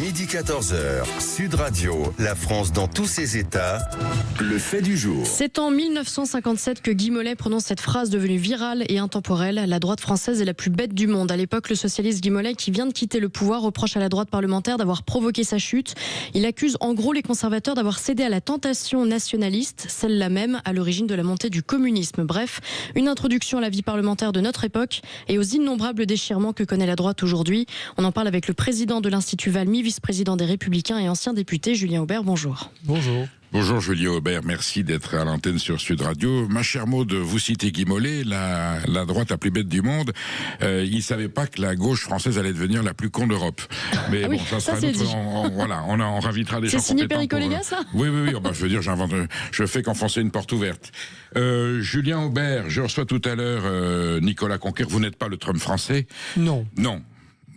Midi 14h, Sud Radio, la France dans tous ses états, le fait du jour. C'est en 1957 que Guy Mollet prononce cette phrase devenue virale et intemporelle. La droite française est la plus bête du monde. À l'époque, le socialiste Guy Mollet, qui vient de quitter le pouvoir, reproche à la droite parlementaire d'avoir provoqué sa chute. Il accuse en gros les conservateurs d'avoir cédé à la tentation nationaliste, celle-là même à l'origine de la montée du communisme. Bref, une introduction à la vie parlementaire de notre époque et aux innombrables déchirements que connaît la droite aujourd'hui. On en parle avec le président de l'Institut Valmy, vice-président des Républicains et ancien député, Julien Aubert. Bonjour. Bonjour. Bonjour Julien Aubert, merci d'être à l'antenne sur Sud Radio. Ma chère Maud, vous citez Guy Mollet, la droite la plus bête du monde. Il ne savait pas que la gauche française allait devenir la plus con d'Europe. Mais ah bon, oui, ça sera c'est notre... dit. On invitera des gens compétents. C'est signé Perico Légas, ça Oui, bah, je veux dire, je fais qu'enfoncer une porte ouverte. Julien Aubert, je reçois tout à l'heure Nicolas Conquer. Vous n'êtes pas le Trump français? Non. Non.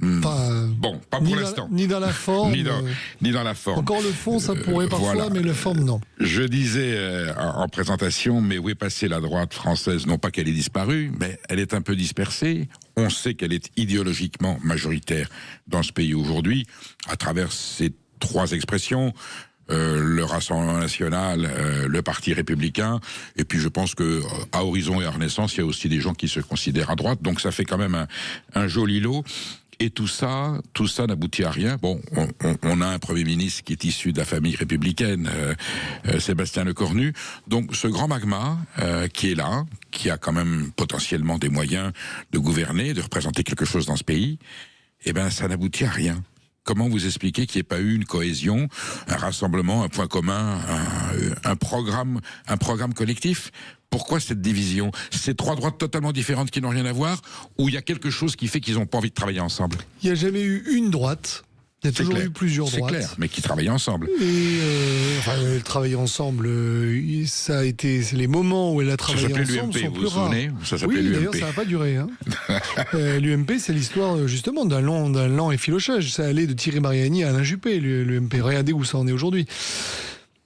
Bon, pas pour l'instant. Ni dans la forme. Ni dans la forme. Encore le fond, ça pourrait parfois, voilà. Mais la forme, non. Je disais en présentation, mais où est passée la droite française? Non pas qu'elle ait disparu, mais elle est un peu dispersée. On sait qu'elle est idéologiquement majoritaire dans ce pays aujourd'hui, à travers ces trois expressions. Le Rassemblement national, le Parti républicain, et puis je pense que à Horizon et à Renaissance, il y a aussi des gens qui se considèrent à droite, donc ça fait quand même un joli lot. Et tout ça n'aboutit à rien. Bon, on a un Premier ministre qui est issu de la famille républicaine, Sébastien Lecornu. Donc ce grand magma qui est là, qui a quand même potentiellement des moyens de gouverner, de représenter quelque chose dans ce pays, eh ben ça n'aboutit à rien. Comment vous expliquez qu'il n'y ait pas eu une cohésion, un rassemblement, un point commun, un programme collectif? Pourquoi cette division? C'est trois droites totalement différentes qui n'ont rien à voir, ou il y a quelque chose qui fait qu'ils n'ont pas envie de travailler ensemble? Il n'y a jamais eu une droite. Il y a toujours eu plusieurs droites. C'est clair, mais qui travaillent ensemble. Et travailler ensemble, ça a été les moments où elle a travaillé ensemble sont plus rares. Ça s'appelait oui, l'UMP. D'ailleurs, ça n'a pas duré. Hein. L'UMP, c'est l'histoire justement d'un lent effilochage. Ça allait de Thierry Mariani à Alain Juppé, l'UMP. Regardez où ça en est aujourd'hui.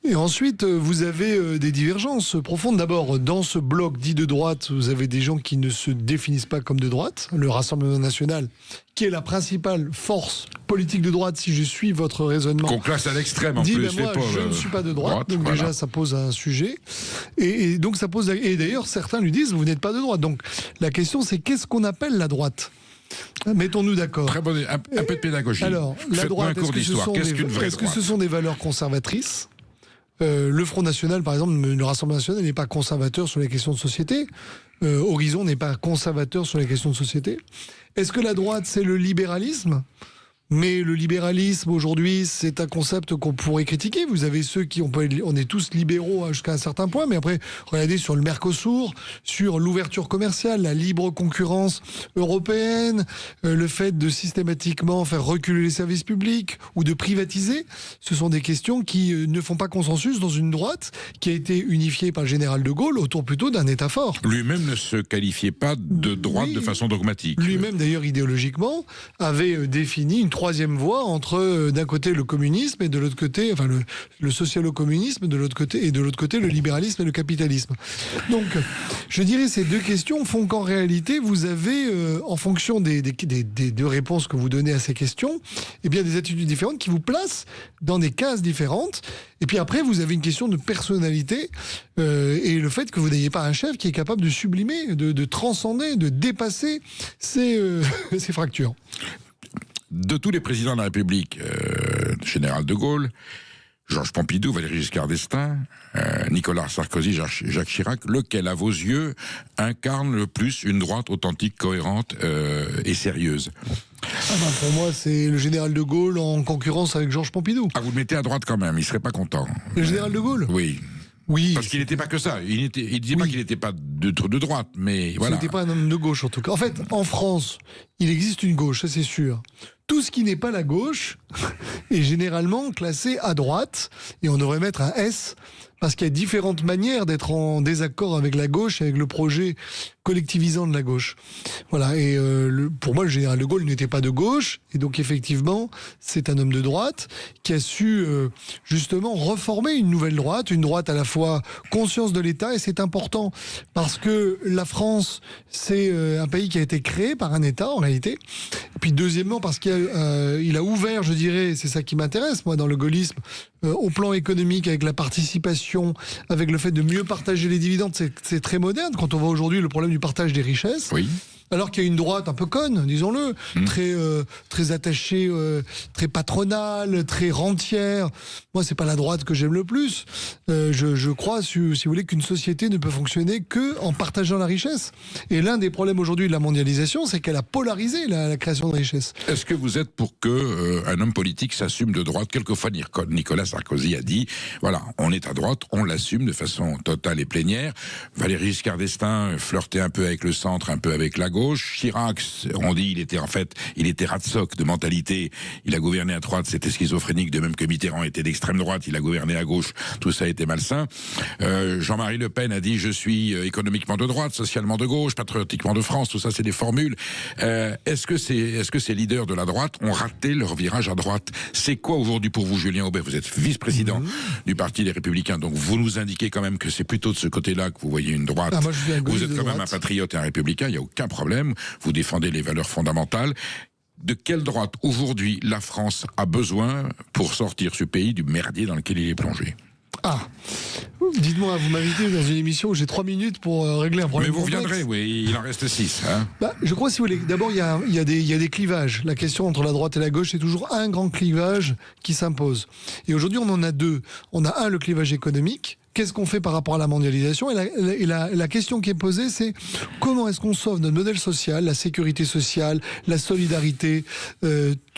Et ensuite, vous avez des divergences profondes. D'abord, dans ce bloc dit de droite, vous avez des gens qui ne se définissent pas comme de droite. Le Rassemblement national, qui est la principale force politique de droite, si je suis votre raisonnement. Qu'on classe à l'extrême en dit, plus. Moi, je ne suis pas de droite. Donc voilà. Déjà, ça pose un sujet. Et donc, ça pose. Et d'ailleurs, certains lui disent, vous n'êtes pas de droite. Donc, la question, c'est qu'est-ce qu'on appelle la droite? Mettons-nous d'accord. Très bon, un peu de pédagogie. Alors, la droite, est-ce que ce sont des valeurs conservatrices? Le Front National, par exemple, le Rassemblement National n'est pas conservateur sur les questions de société. Horizon n'est pas conservateur sur les questions de société. Est-ce que la droite, c'est le libéralisme ? Mais le libéralisme, aujourd'hui, c'est un concept qu'on pourrait critiquer. Vous avez ceux qui... On est tous libéraux jusqu'à un certain point, mais après, regardez sur le Mercosur, sur l'ouverture commerciale, la libre concurrence européenne, le fait de systématiquement faire reculer les services publics ou de privatiser, ce sont des questions qui ne font pas consensus dans une droite qui a été unifiée par le général de Gaulle autour plutôt d'un État fort. Lui-même ne se qualifiait pas de droite de façon dogmatique. Lui-même, d'ailleurs, idéologiquement, avait défini une troisième voie entre d'un côté le communisme et de l'autre côté, enfin le socialo-communisme de l'autre côté, et de l'autre côté le libéralisme et le capitalisme. Donc je dirais ces deux questions font qu'en réalité vous avez en fonction des deux réponses que vous donnez à ces questions, eh bien des attitudes différentes qui vous placent dans des cases différentes. Et puis après vous avez une question de personnalité et le fait que vous n'ayez pas un chef qui est capable de sublimer, de transcender, de dépasser ces fractures. De tous les présidents de la République, général de Gaulle, Georges Pompidou, Valéry Giscard d'Estaing, Nicolas Sarkozy, Jacques Chirac, lequel, à vos yeux, incarne le plus une droite authentique, cohérente et sérieuse? Pour moi, c'est le général de Gaulle en concurrence avec Georges Pompidou. Ah, vous le mettez à droite quand même, il serait pas content. Le général de Gaulle ? Oui. Oui. Parce qu'il n'était pas que ça. Il disait pas qu'il n'était pas de droite, mais voilà. Il n'était pas un homme de gauche, en tout cas. En fait, en France, il existe une gauche, ça c'est sûr. Tout ce qui n'est pas la gauche est généralement classé à droite, et on devrait mettre un S parce qu'il y a différentes manières d'être en désaccord avec la gauche, avec le projet collectivisant de la gauche. Voilà, et pour moi, le général de Gaulle n'était pas de gauche, et donc effectivement, c'est un homme de droite qui a su justement reformer une nouvelle droite, une droite à la fois conscience de l'État, et c'est important parce que la France, c'est un pays qui a été créé par un État en réalité. Et puis deuxièmement, parce qu'il a ouvert, je dirais, c'est ça qui m'intéresse, moi, dans le gaullisme, au plan économique, avec la participation, avec le fait de mieux partager les dividendes, c'est très moderne. Quand on voit aujourd'hui le problème du partage des richesses, oui. Alors qu'il y a une droite un peu conne, disons-le, très attachée, très patronale, très rentière. Moi, c'est pas la droite que j'aime le plus. Je crois, si vous voulez, qu'une société ne peut fonctionner que en partageant la richesse. Et l'un des problèmes aujourd'hui de la mondialisation, c'est qu'elle a polarisé la création de richesse. Est-ce que vous êtes pour que un homme politique s'assume de droite? Quelquefois, Nicolas Sarkozy a dit, voilà, on est à droite, on l'assume de façon totale et plénière. Valéry Giscard d'Estaing flirtait un peu avec le centre, un peu avec la gauche. Chirac, on dit, il était ratsoc de mentalité. Il a gouverné à droite, c'était schizophrénique, de même que Mitterrand était d'extrême droite, il a gouverné à gauche, tout ça était malsain. Jean-Marie Le Pen a dit, je suis économiquement de droite, socialement de gauche, patriotiquement de France, tout ça c'est des formules. Est-ce que ces leaders de la droite ont raté leur virage à droite? C'est quoi aujourd'hui pour vous, Julien Aubert? Vous êtes vice-président du Parti des Républicains, donc vous nous indiquez quand même que c'est plutôt de ce côté-là que vous voyez une droite. Moi, vous êtes quand même un patriote et un républicain, il n'y a aucun problème. Vous défendez les valeurs fondamentales. De quelle droite aujourd'hui la France a besoin pour sortir ce pays du merdier dans lequel il est plongé? Dites-moi, vous m'invitez dans une émission où j'ai 3 minutes pour régler un problème. Mais vous complexe. reviendrez, oui, il en reste 6. Hein. Je crois, si vous voulez, d'abord, il y a des clivages. La question entre la droite et la gauche, c'est toujours un grand clivage qui s'impose. Et aujourd'hui, on en a deux. On a le clivage économique. Qu'est-ce qu'on fait par rapport à la mondialisation? Et la question qui est posée, c'est comment est-ce qu'on sauve notre modèle social, la sécurité sociale, la solidarité,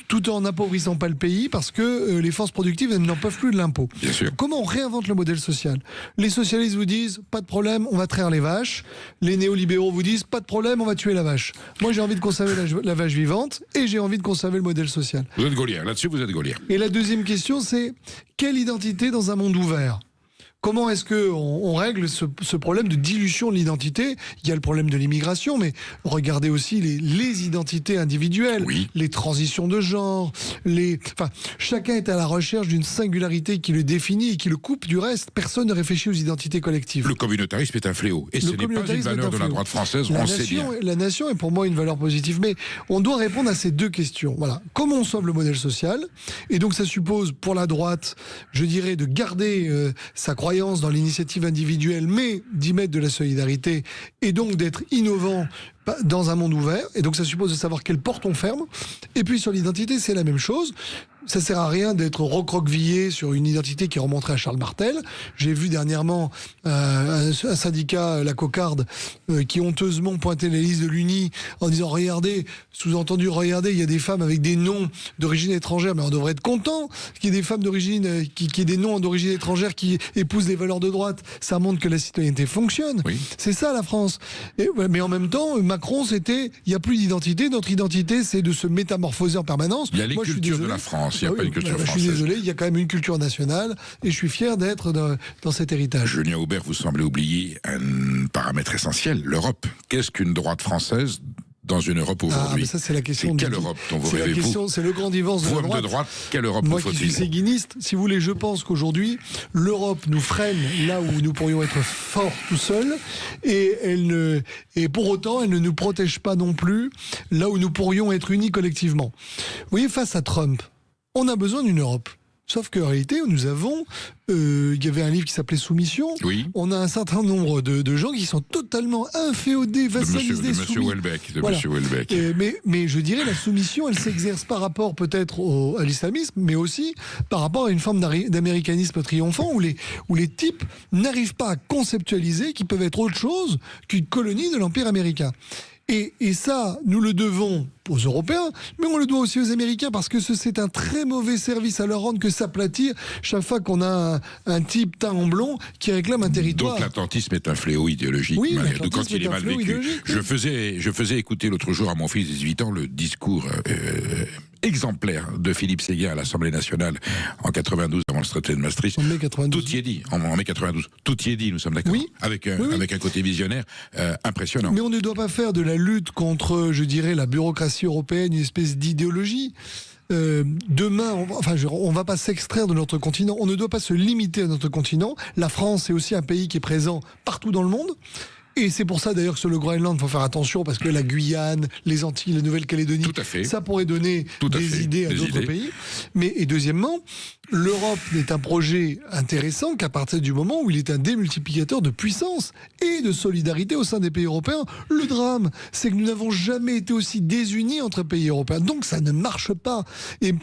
tout en n'appauvrissant pas le pays, parce que les forces productives, elles n'en peuvent plus de l'impôt. Bien sûr. Comment on réinvente le modèle social? Les socialistes vous disent, pas de problème, on va traire les vaches. Les néolibéraux vous disent, pas de problème, on va tuer la vache. Moi, j'ai envie de conserver la vache vivante, et j'ai envie de conserver le modèle social. Vous êtes Gaullien, là-dessus vous êtes Gaullien. Et la deuxième question, c'est, quelle identité dans un monde ouvert? Comment est-ce qu'on règle ce problème de dilution de l'identité? Il y a le problème de l'immigration, mais regardez aussi les identités individuelles, oui. Les transitions de genre, chacun est à la recherche d'une singularité qui le définit et qui le coupe du reste. Personne ne réfléchit aux identités collectives. Le communautarisme est un fléau, et ce n'est pas une valeur de la droite française, on sait bien. La nation est pour moi une valeur positive, mais on doit répondre à ces deux questions. Voilà. Comment on sauve le modèle social? Et donc ça suppose pour la droite, je dirais, de garder sa croyance dans l'initiative individuelle, mais d'y mettre de la solidarité, et donc d'être innovant dans un monde ouvert. Et donc ça suppose de savoir quelle porte on ferme. Et puis sur l'identité, c'est la même chose. Ça sert à rien d'être recroquevillé sur une identité qui remonterait à Charles Martel. J'ai vu dernièrement un syndicat, la Cocarde, qui honteusement pointait les listes de l'UNI en disant, regardez, sous-entendu, regardez, il y a des femmes avec des noms d'origine étrangère, mais on devrait être content qu'il y ait des femmes d'origine, qui aient des noms d'origine étrangère qui épousent les valeurs de droite. Ça montre que la citoyenneté fonctionne. Oui. C'est ça la France. Mais en même temps, Macron, c'était, il n'y a plus d'identité. Notre identité, c'est de se métamorphoser en permanence. Il y a les cultures de la France. Il n'y a pas une culture française. Je suis désolé, il y a quand même une culture nationale et je suis fier d'être dans cet héritage. Julien Aubert, vous semblez oublier un paramètre essentiel, l'Europe. Qu'est-ce qu'une droite française dans une Europe aujourd'hui? Ça, c'est la question. Quelle Europe dont vous rêvez, vous? C'est le grand divorce de la droite. De droite, quelle Europe Moi vous faut-il? qui suis séguiniste, si vous voulez, je pense qu'aujourd'hui, l'Europe nous freine là où nous pourrions être forts tout seuls, et pour autant, elle ne nous protège pas non plus là où nous pourrions être unis collectivement. Vous voyez, face à Trump, on a besoin d'une Europe. Sauf qu'en réalité, nous avons... il y avait un livre qui s'appelait Soumission. Oui. On a un certain nombre de gens qui sont totalement inféodés, vassalisés, de Monsieur Houellebecq. Mais je dirais, la soumission, elle s'exerce par rapport peut-être à l'islamisme, mais aussi par rapport à une forme d'américanisme triomphant où les types n'arrivent pas à conceptualiser qu'ils peuvent être autre chose qu'une colonie de l'Empire américain. Et ça, nous le devons aux Européens, mais on le doit aussi aux Américains, parce que c'est un très mauvais service à leur rendre que s'aplatir chaque fois qu'on a un type teint en blond qui réclame un territoire. Donc l'atlantisme est un fléau idéologique, oui, quand il est mal vécu. Je faisais écouter l'autre jour à mon fils de 18 ans le discours exemplaire de Philippe Séguin à l'Assemblée nationale en 92 à avant le traité de Maastricht. En mai 92. Tout y est dit, en mai 92. Tout y est dit, nous sommes d'accord. Oui. Avec un côté visionnaire impressionnant. Mais on ne doit pas faire de la lutte contre, je dirais, la bureaucratie européenne une espèce d'idéologie. Demain, on va pas s'extraire de notre continent. On ne doit pas se limiter à notre continent. La France est aussi un pays qui est présent partout dans le monde. Et c'est pour ça d'ailleurs que sur le Groenland, il faut faire attention parce que la Guyane, les Antilles, la Nouvelle-Calédonie, ça pourrait donner des idées à d'autres pays. Et deuxièmement, l'Europe est un projet intéressant qu'à partir du moment où il est un démultiplicateur de puissance et de solidarité au sein des pays européens. Le drame, c'est que nous n'avons jamais été aussi désunis entre pays européens. Donc ça ne marche pas. Et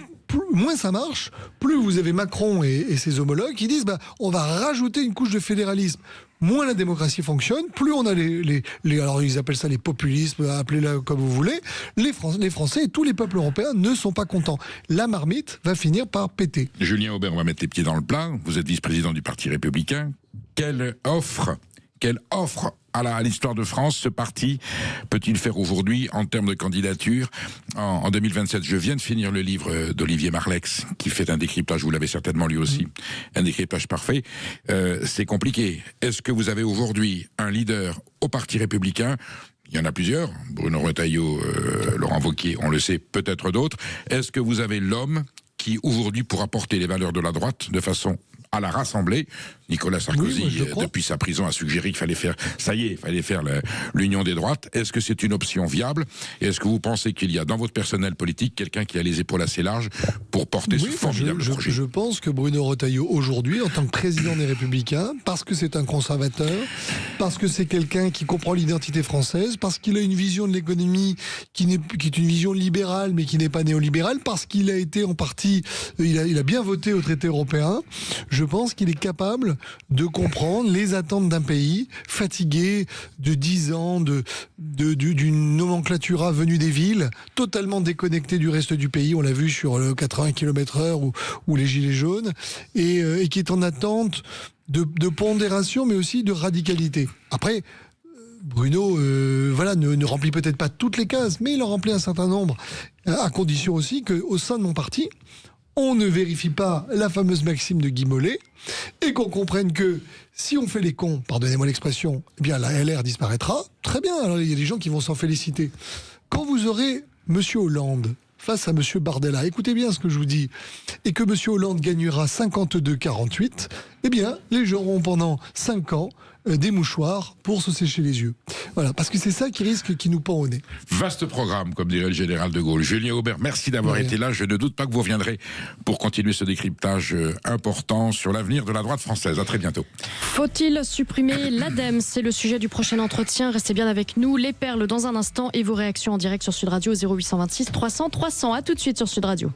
moins ça marche, plus vous avez Macron et ses homologues qui disent on va rajouter une couche de fédéralisme. Moins la démocratie fonctionne, plus on a alors ils appellent ça les populismes, appelez-le comme vous voulez. Les Français et tous les peuples européens ne sont pas contents. La marmite va finir par péter. Julien Aubert, on va mettre les pieds dans le plat. Vous êtes vice-président du Parti républicain. Quelle offre à l'histoire de France ce parti peut-il faire aujourd'hui en termes de candidature en 2027? Je viens de finir le livre d'Olivier Marleix qui fait un décryptage, vous l'avez certainement lu aussi, un décryptage parfait. C'est compliqué. Est-ce que vous avez aujourd'hui un leader au Parti républicain? Il y en a plusieurs, Bruno Retailleau, Laurent Wauquiez, on le sait, peut-être d'autres. Est-ce que vous avez l'homme qui aujourd'hui pourra porter les valeurs de la droite de façon à la rassembler? Nicolas Sarkozy, depuis sa prison, a suggéré qu'il fallait faire, l'union des droites. Est-ce que c'est une option viable? Et est-ce que vous pensez qu'il y a dans votre personnel politique quelqu'un qui a les épaules assez larges pour porter ce formidable projet? Je pense que Bruno Retailleau, aujourd'hui, en tant que président des Républicains, parce que c'est un conservateur, parce que c'est quelqu'un qui comprend l'identité française, parce qu'il a une vision de l'économie qui est une vision libérale, mais qui n'est pas néolibérale, parce qu'il a été en partie, il a bien voté au traité européen, je pense qu'il est capable de comprendre les attentes d'un pays fatigué de 10 ans d'une nomenclatura venue des villes, totalement déconnecté du reste du pays. On l'a vu sur le 80 km/h ou les gilets jaunes, et qui est en attente de pondération, mais aussi de radicalité. Après, Bruno ne remplit peut-être pas toutes les cases, mais il en remplit un certain nombre, à condition aussi qu'au sein de mon parti, on ne vérifie pas la fameuse maxime de Guy Mollet et qu'on comprenne que si on fait les cons, pardonnez-moi l'expression, eh bien la LR disparaîtra. Très bien, alors il y a des gens qui vont s'en féliciter. Quand vous aurez M. Hollande face à M. Bardella, écoutez bien ce que je vous dis, et que M. Hollande gagnera 52-48, eh bien les gens auront pendant 5 ans des mouchoirs pour se sécher les yeux. Voilà, parce que c'est ça qui nous pend au nez. Vaste programme, comme dirait le général de Gaulle. Julien Aubert, merci d'avoir été là. Je ne doute pas que vous reviendrez pour continuer ce décryptage important sur l'avenir de la droite française. À très bientôt. Faut-il supprimer l'ADEME? C'est le sujet du prochain entretien. Restez bien avec nous. Les perles dans un instant et vos réactions en direct sur Sud Radio 0826 300 300. À tout de suite sur Sud Radio.